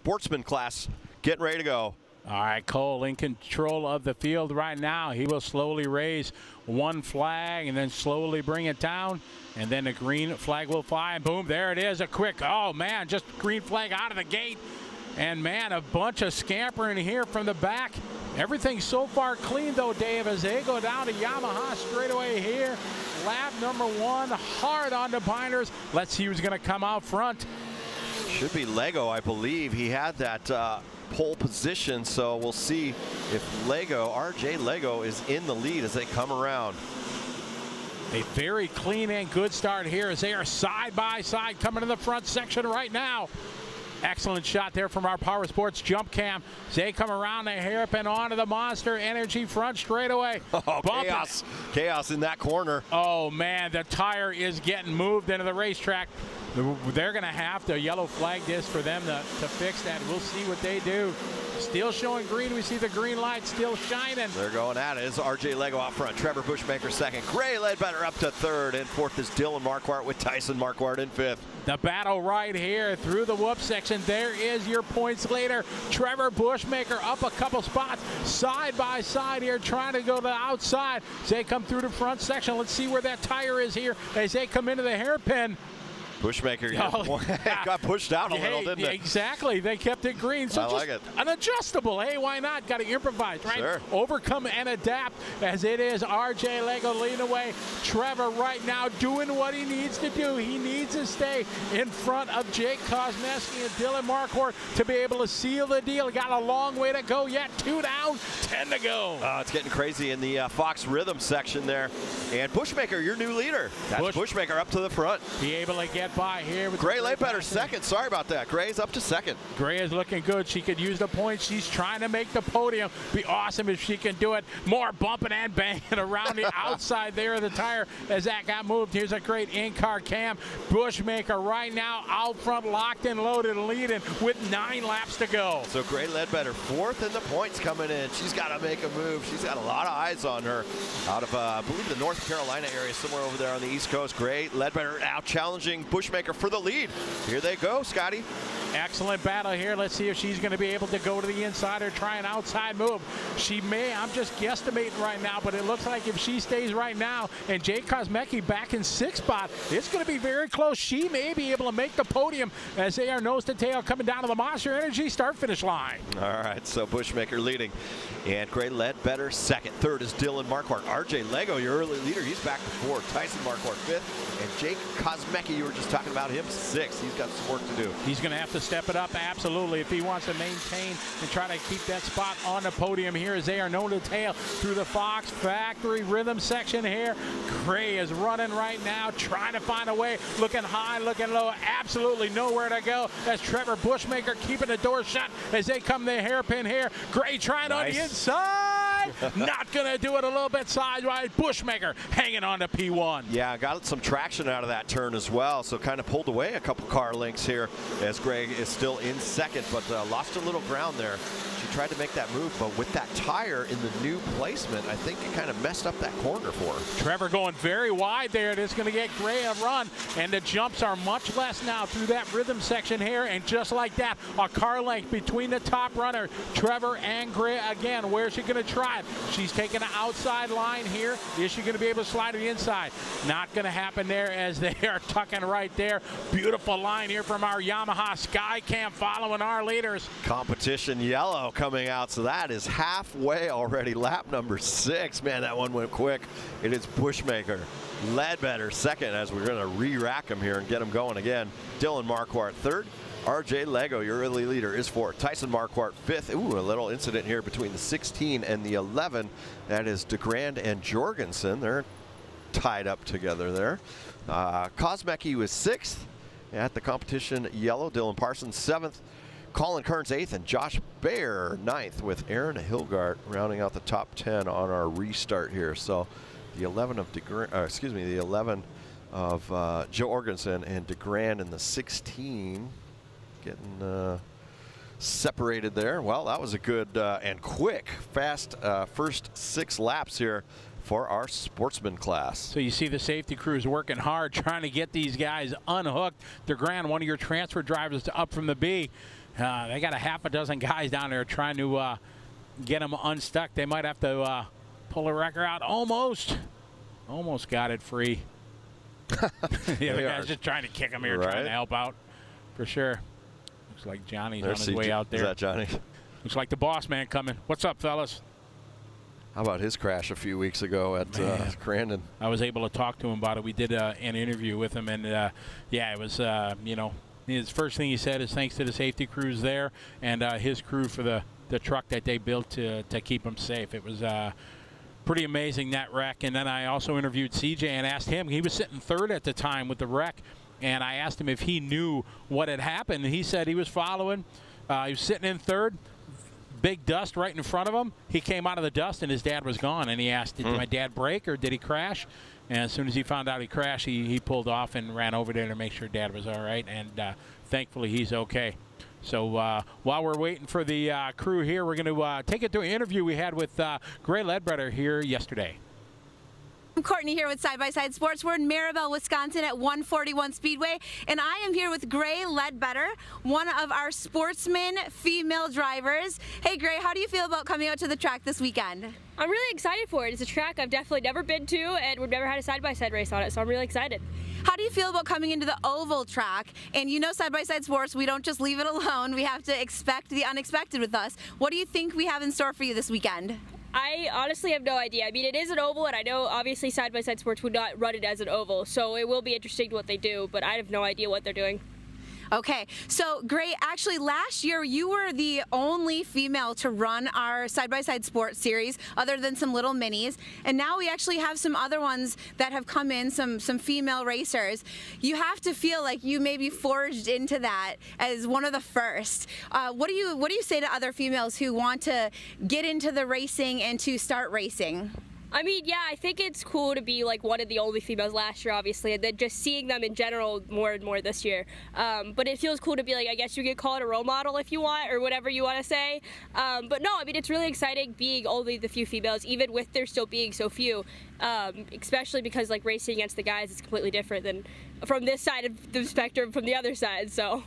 Sportsman class getting ready to go. All right, Cole in control of the field right now. He will slowly raise one flag and then slowly bring it down. And then the green flag will fly. And boom, there it is. A quick, oh man, just green flag out of the gate. And man, a bunch of scampering here from the back. Everything so far clean though, Dave, as they go down to Yamaha straightaway here. Lap number 1, hard on the binders. Let's see who's gonna come out front. Should be Lego, I believe. He had that pole position, so we'll see if RJ Lego is in the lead as they come around. A very clean and good start here as they are side by side coming to the front section right now. Excellent shot there from our Power Sports jump cam. They come around the hairpin onto the Monster Energy front straightaway. Oh, chaos in that corner. Oh man, the tire is getting moved into the racetrack. They're going to have to yellow flag this for them to fix that. We'll see what they do. Still showing green. We see the green light still shining. They're going at it. It's RJ Lego out front. Trevor Bushmaker second. Gray Leadbetter up to third. And fourth is Dylan Marquardt with Tyson Marquardt in fifth. The battle right here through the whoop section. There is your points leader. Trevor Bushmaker up a couple spots. Side by side here trying to go to the outside. As they come through the front section. Let's see where that tire is here as they come into the hairpin. Bushmaker got pushed out a little, didn't it? Exactly. They kept it green. So I like it. An adjustable. Hey, why not? Got to improvise, right? Sure. Overcome and adapt as it is RJ Lego leading away. Trevor right now doing what he needs to do. He needs to stay in front of Jake Kosmecki and Dylan Marquardt to be able to seal the deal. Got a long way to go yet. 2 down, 10 to go. It's getting crazy in the Fox Rhythm section there. And Bushmaker, your new leader. That's Bushmaker up to the front. Be able to get by here with Gray Leadbetter second. Sorry about that. Gray's up to second. Gray is looking good. She could use the points. She's trying to make the podium. Be awesome if she can do it. More bumping and banging around the outside there of the tire as that got moved. Here's a great in-car cam. Bushmaker right now out front, locked and loaded, leading with 9 laps to go. So Gray Leadbetter fourth in the points coming in. She's got to make a move. She's got a lot of eyes on her out of, I believe, the North Carolina area, somewhere over there on the East Coast. Gray Leadbetter out challenging Bushmaker for the lead. Here they go, Scotty. Excellent battle here. Let's see if she's going to be able to go to the inside or try an outside move. She may. I'm just guesstimating right now, but it looks like if she stays right now and Jake Kosmecki back in 6th spot, it's going to be very close. She may be able to make the podium as they are nose to tail coming down to the Monster Energy start-finish line. All right, so Bushmaker leading. And Gray Leadbetter second. Third is Dylan Marquardt. RJ Lego, your early leader, he's back to 4th. Tyson Marquardt 5th. And Jake Kosmecki, you were just talking about him, 6th. He's got some work to do. He's going to have to step it up, absolutely, if he wants to maintain and try to keep that spot on the podium here as they are nose to tail through the Fox Factory Rhythm section here. Gray is running right now, trying to find a way, looking high, looking low, absolutely nowhere to go as Trevor Bushmaker keeping the door shut as they come the hairpin here. Gray trying on the inside, not going to do it, a little bit sidewise. Bushmaker hanging on to P1. Yeah, got some traction out of that turn as well, so kind of pulled away a couple car lengths here as Gray is still in second, but lost a little ground there. She tried to make that move, but with that tire in the new placement, I think it kind of messed up that corner for her. Trevor going very wide there. It is going to get Gray a run, and the jumps are much less now through that rhythm section here, and just like that, a car length between the top runner, Trevor and Gray again. Where's she going to try it? She's taking an outside line here. Is she going to be able to slide to the inside? Not going to happen there as they are tucking right there. Beautiful line here from our Yamaha Skycam following our leaders. Competition yellow coming out, so that is halfway already. Lap number 6. Man, that one went quick. It is Bushmaker. Leadbetter second as we're going to re-rack him here and get him going again. Dylan Marquardt third. RJ Lego, your early leader, is 4th. Tyson Marquardt 5th. Ooh, a little incident here between the 16 and the 11. That is DeGrand and Jorgenson. They're tied up together there. Kosmecki was 6th at the competition yellow. Dylan Parsons 7th. Colin Kernz 8th, and Josh Baer 9th, with Aaron Hilgart rounding out the top 10 on our restart here. So the 11 of the 11 of Jorgenson and DeGrand in the 16 getting separated there. Well, that was a good and quick, fast first 6 laps here for our sportsman class. So you see the safety crews working hard trying to get these guys unhooked. DeGrand, one of your transfer drivers, up from the B. They got a half a dozen guys down there trying to get him unstuck. They might have to pull the wrecker out. Almost got it free. Yeah, the guy's just trying to kick him here, trying to help out for sure. Looks like Johnny's on his way out there. Is that Johnny? Looks like the boss man coming. What's up, fellas? How about his crash a few weeks ago at Crandon? I was able to talk to him about it. We did an interview with him, and yeah, it was, you know, his first thing he said is thanks to the safety crews there and his crew for the truck that they built to keep him safe. It was pretty amazing, that wreck. And then I also interviewed CJ and asked him. He was sitting third at the time with the wreck, and I asked him if he knew what had happened. And he said he was following. He was sitting in third. Big dust right in front of him. He came out of the dust and his dad was gone. And he asked, did my dad brake or did he crash? And as soon as he found out he crashed, he pulled off and ran over there to make sure dad was all right. And thankfully he's okay. So while we're waiting for the crew here, we're going to take it to an interview we had with Gray Leadbetter here yesterday. I'm Courtney here with Side by Side Sports. We're in Mirabel, Wisconsin at 141 Speedway, and I am here with Gray Leadbetter, one of our Sportsman female drivers. Hey Gray, how do you feel about coming out to the track this weekend? I'm really excited for it. It's a track I've definitely never been to, and we've never had a side-by-side race on it, so I'm really excited. How do you feel about coming into the oval track? And you know, Side by Side Sports, we don't just leave it alone. We have to expect the unexpected with us. What do you think we have in store for you this weekend? I honestly have no idea. I mean, it is an oval, and I know obviously Side by Side Sports would not run it as an oval, so it will be interesting what they do, but I have no idea what they're doing. Okay, so Gray, actually last year you were the only female to run our side-by-side sports series other than some little minis, and now we actually have some other ones that have come in, some female racers. You have to feel like you may be forged into that as one of the first. What do you say to other females who want to get into the racing and to start racing? I mean, yeah, I think it's cool to be like one of the only females last year, obviously, and then just seeing them in general more and more this year. But it feels cool to be like, I guess you could call it a role model if you want, or whatever you want to say. But no, I mean, it's really exciting being only the few females, even with there still being so few, especially because like racing against the guys is completely different than from this side of the spectrum from the other side, so.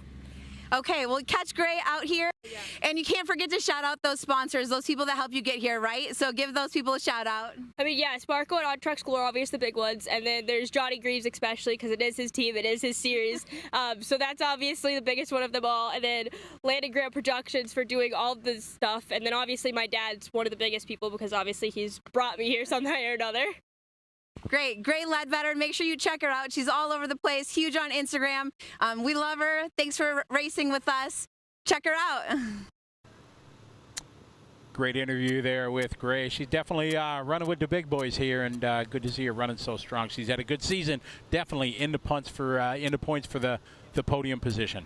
Okay, well, catch Gray out here. Yeah. And you can't forget to shout out those sponsors, those people that help you get here, right? So give those people a shout out. I mean, yeah, Sparko and On Truck School are obviously the big ones. And then there's Johnny Greaves, especially because it is his team, it is his series. So that's obviously the biggest one of them all. And then Landon Grant Productions for doing all this stuff. And then obviously my dad's one of the biggest people because obviously he's brought me here somehow or another. Great, Gray Leadbetter. Make sure you check her out. She's all over the place, huge on Instagram. We love her. Thanks for racing with us. Check her out. Great interview there with Gray. She's definitely running with the big boys here, and good to see her running so strong. She's had a good season, definitely into points for the podium position.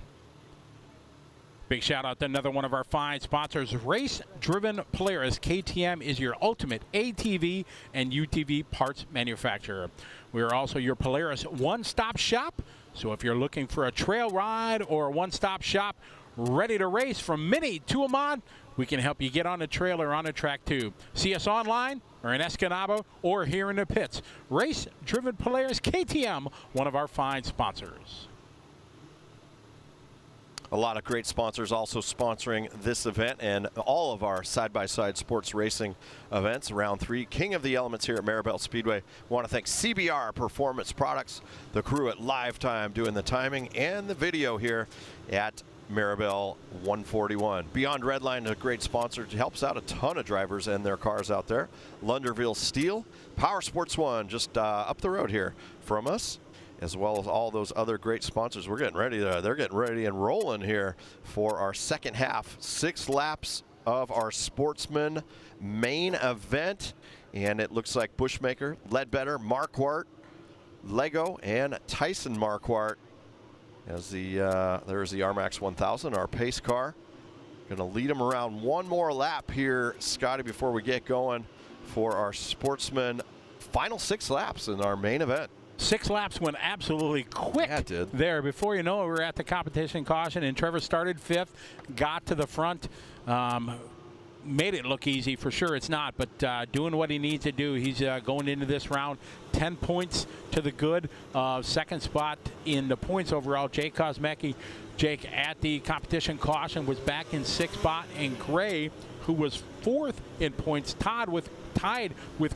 Big shout out to another one of our fine sponsors, Race Driven Polaris. KTM is your ultimate ATV and UTV parts manufacturer. We are also your Polaris one-stop shop. So if you're looking for a trail ride or a one-stop shop ready to race from Mini to Amman, we can help you get on the trail or on the track too. See us online or in Escanaba or here in the pits. Race Driven Polaris, KTM, one of our fine sponsors. A lot of great sponsors also sponsoring this event and all of our side-by-side sports racing events. Round 3, King of the Elements here at Mirabel Speedway. Want to thank CBR Performance Products, the crew at Lifetime doing the timing and the video here at Mirabel 141. Beyond Redline, a great sponsor, helps out a ton of drivers and their cars out there. Lunderville Steel, Power Sports One, just up the road here from us, as well as all those other great sponsors. We're getting ready. They're getting ready and rolling here for our second half. 6 laps of our Sportsman main event. And it looks like Bushmaker, Leadbetter, Marquardt, Lego, and Tyson Marquardt as there's the RMAX 1000, our pace car. Going to lead them around one more lap here, Scotty, before we get going for our Sportsman final 6 laps in our main event. 6 laps went absolutely quick there. Before you know it, we're at the competition caution, and Trevor started 5th, got to the front, made it look easy. For sure it's not, but doing what he needs to do. He's going into this round 10 points to the good. Second spot in the points overall, Jake Kosmecki. Jake at the competition caution was back in 6th spot, and Gray, who was 4th in points, tied with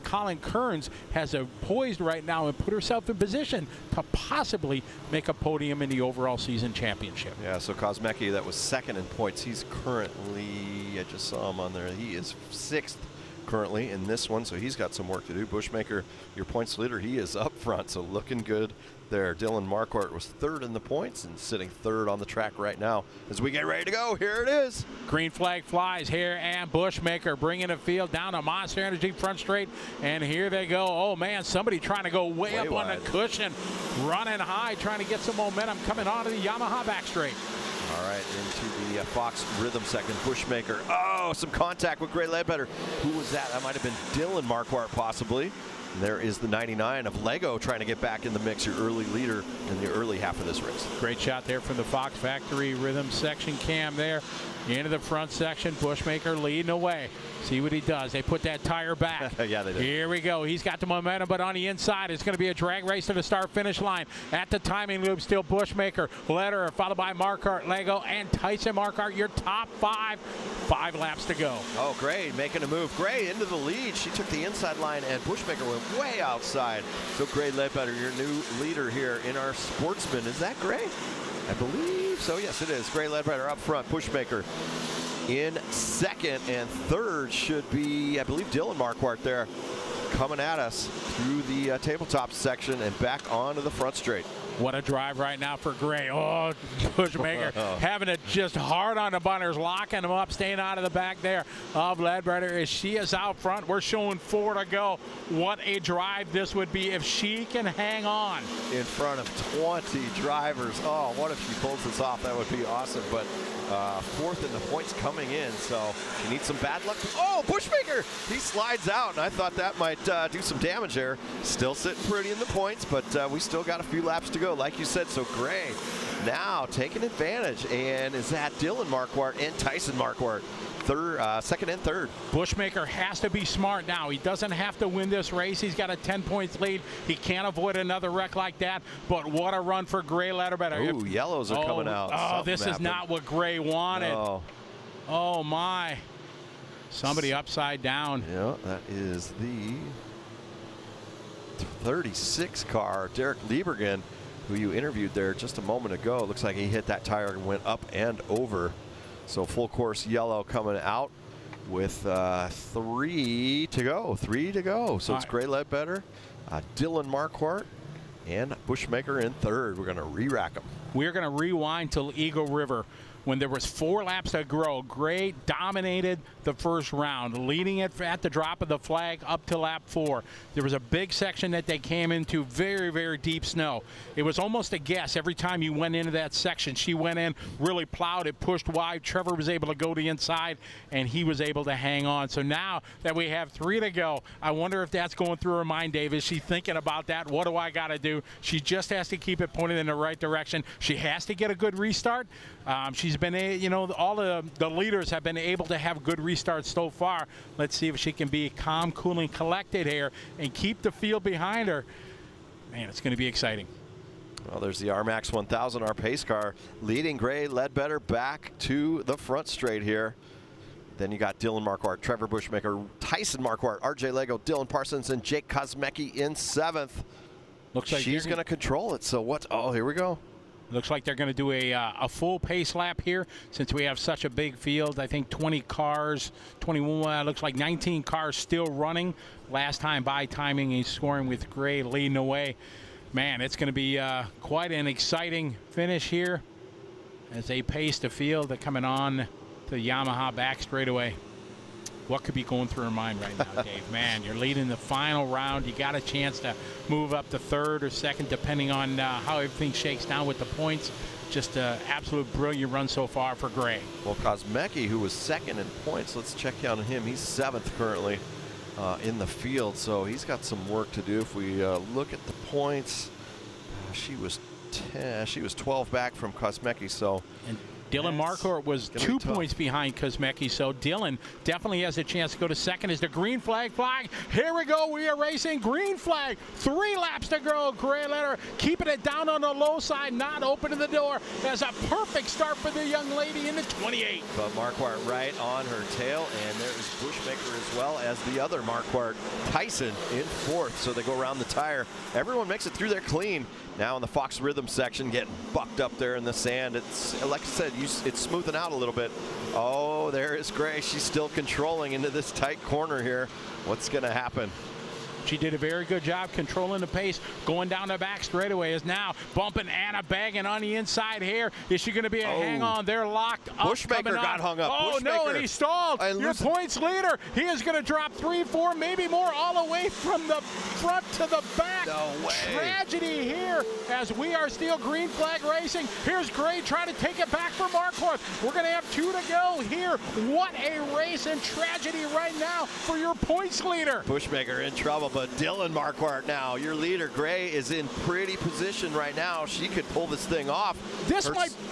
Colin Kernz, has a poised right now and put herself in position to possibly make a podium in the overall season championship. Yeah, so Kosmecki, that was 2nd in points. He's currently, I just saw him on there, he is 6th currently in this one, so he's got some work to do. Bushmaker, your points leader, he is up front, so looking good there. Dylan Marquardt was 3rd in the points and sitting 3rd on the track right now as we get ready to go. Here it is. Green flag flies here, and Bushmaker bringing the field down to Monster Energy front straight, and here they go. Oh man, somebody trying to go way up wide on the cushion, running high, trying to get some momentum coming onto the Yamaha back straight. All right, into the Fox Rhythm second. Bushmaker. Oh, some contact with Gray Leadbetter. Who was that? That might have been Dylan Marquardt, possibly. And there is the 99 of Lego trying to get back in the mix, your early leader in the early half of this race. Great shot there from the Fox Factory Rhythm section cam there. Into the front section, Bushmaker leading away. See what he does. They put that tire back. Yeah, they did. Here we go. He's got the momentum, but on the inside, it's going to be a drag race to the start-finish line. At the timing loop, still Bushmaker, Lederer, followed by Marquardt, Lego, and Tyson Marquardt, your top 5. 5 laps to go. Oh, Gray making a move. Gray into the lead. She took the inside line, and Bushmaker went way outside. So Gray Leadbetter, your new leader here in our Sportsman. Is that Gray? I believe so. Yes, it is. Gray Leadbetter up front. Bushmaker in 2nd, and 3rd should be, I believe, Dylan Marquardt there coming at us through the tabletop section and back onto the front straight. What a drive right now for Gray. Oh, Bushmaker having it just hard on the bunners, locking them up, staying out of the back there of Leadbetter as she is out front. We're showing 4 to go. What a drive this would be if she can hang on. In front of 20 drivers. Oh, what if she pulls this off? That would be awesome. But 4th in the points coming in, so she needs some bad luck. Oh, Bushmaker! He slides out, and I thought that might do some damage there. Still sitting pretty in the points, but we still got a few laps to go, like you said. So Gray now taking advantage, and is that Dylan Marquardt and Tyson Marquardt, 2nd and 3rd. Bushmaker has to be smart now. He doesn't have to win this race. He's got a 10 points lead. He can't avoid another wreck like that, but what a run for Gray Leadbetter. Ooh, yellows are coming out. Oh, this is not what Gray wanted. No. Oh my. Somebody upside down. Yeah, that is the 36 car, Derek Liebergen, who you interviewed there just a moment ago. Looks like he hit that tire and went up and over. So full course yellow coming out with 3 to go. 3 to go. So it's Gray Leadbetter, Dylan Marquardt, and Bushmaker in 3rd. We're going to re-rack them. We're going to rewind to Eagle River. When there was 4 laps to go, Gray dominated the first round, leading it at the drop of the flag up to lap 4. There was a big section that they came into, very, very deep snow. It was almost a guess every time you went into that section. She went in, really plowed it, pushed wide. Trevor was able to go to the inside, and he was able to hang on. So now that we have 3 to go, I wonder if that's going through her mind, Dave. Is she thinking about that? What do I got to do? She just has to keep it pointed in the right direction. She has to get a good restart. She's been, all the leaders have been able to have good restarts so far. Let's see if she can be calm, cool, and collected here and keep the field behind her. Man, it's going to be exciting. Well, there's the RMAX 1000, our pace car, leading Gray Leadbetter back to the front straight here. Then you got Dylan Marquardt, Trevor Bushmaker, Tyson Marquardt, RJ Lego, Dylan Parsons, and Jake Kosmecki in 7th. Looks like she's going to control it. So what? Oh, here we go. Looks like they're going to do a full pace lap here since we have such a big field. I think 20 cars, 21, looks like 19 cars still running. Last time by timing, he's scoring with Gray leading away. Man, it's going to be quite an exciting finish here as they pace the field. They're coming on to the Yamaha back straightaway. What could be going through her mind right now, Dave? Man, you're leading the final round. You got a chance to move up to 3rd or 2nd, depending on how everything shakes down with the points. Just an absolute brilliant run so far for Gray. Well, Kosmecki, who was 2nd in points, let's check on him. He's 7th currently in the field, so he's got some work to do. If we look at the points, she was 12 back from Kosmecki, so. And Dylan Marquardt was 2 points behind Kosmecki, so Dylan definitely has a chance to go to second as the green flag. Here we go. We are racing green flag. 3 laps to go. Gray letter keeping it down on the low side, not opening the door. As a perfect start for the young lady in the 28. But Marquardt right on her tail, and there is Bushmaker as well as the other Marquardt, Tyson, in 4th. So they go around the tire. Everyone makes it through there clean. Now in the Fox Rhythm section, getting bucked up there in the sand. It's, like I said, it's smoothing out a little bit. Oh, there is Gray. She's still controlling into this tight corner here. What's going to happen? She did a very good job controlling the pace. Going down the back straightaway is now bumping Anna Baggin on the inside here. Is she going to be a hang on? They're locked up. Bushmaker got hung up. Oh, no, and he stalled. Your points leader. He is going to drop 3, 4, maybe more all the way from the front to the back. No way. Tragedy here as we are still green flag racing. Here's Gray trying to take it back for Marquardt. We're going to have 2 to go here. What a race and tragedy right now for your points leader. Bushmaker in trouble, but Dylan Marquardt now, your leader. Gray is in pretty position right now. She could pull this thing off.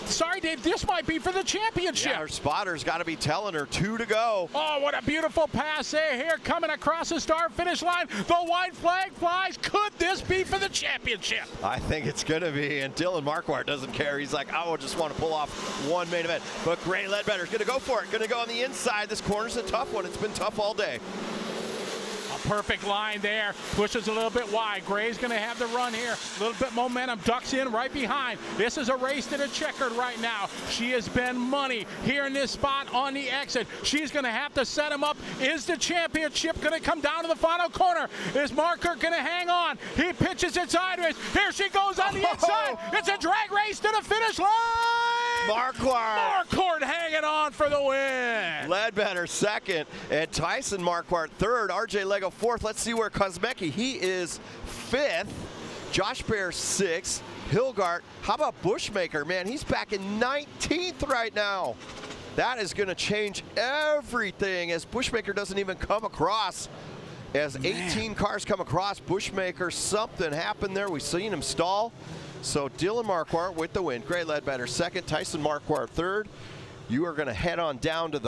Sorry, Dave, this might be for the championship. Yeah, her spotter's got to be telling her 2 to go. Oh, what a beautiful pass here coming across the start finish line. The white flag flies. Could this be for the championship? I think it's going to be, and Dylan Marquardt doesn't care. He's like, I just want to pull off one main event. But Gray Leadbetter is going to go for it. Going to go on the inside. This corner's a tough one. It's been tough all day. Perfect line there. Pushes a little bit wide. Gray's going to have the run here. A little bit momentum. Ducks in right behind. This is a race to the checkered right now. She has been money here in this spot on the exit. She's going to have to set him up. Is the championship going to come down to the final corner? Is Marquardt going to hang on? He pitches it sideways. Here she goes on the inside. It's a drag race to the finish line. Marquardt hanging on for the win. Leadbetter 2nd, and Tyson Marquardt 3rd. RJ Lego 4th. Let's see where Kosmecki, he is 5th. Josh Bear 6th. Hilgart, how about Bushmaker? Man, he's back in 19th right now. That is going to change everything as Bushmaker doesn't even come across. As 18 cars come across, Bushmaker, something happened there. We've seen him stall. So Dylan Marquardt with the win. Gray Leadbetter 2nd, Tyson Marquardt 3rd. You are going to head on down to the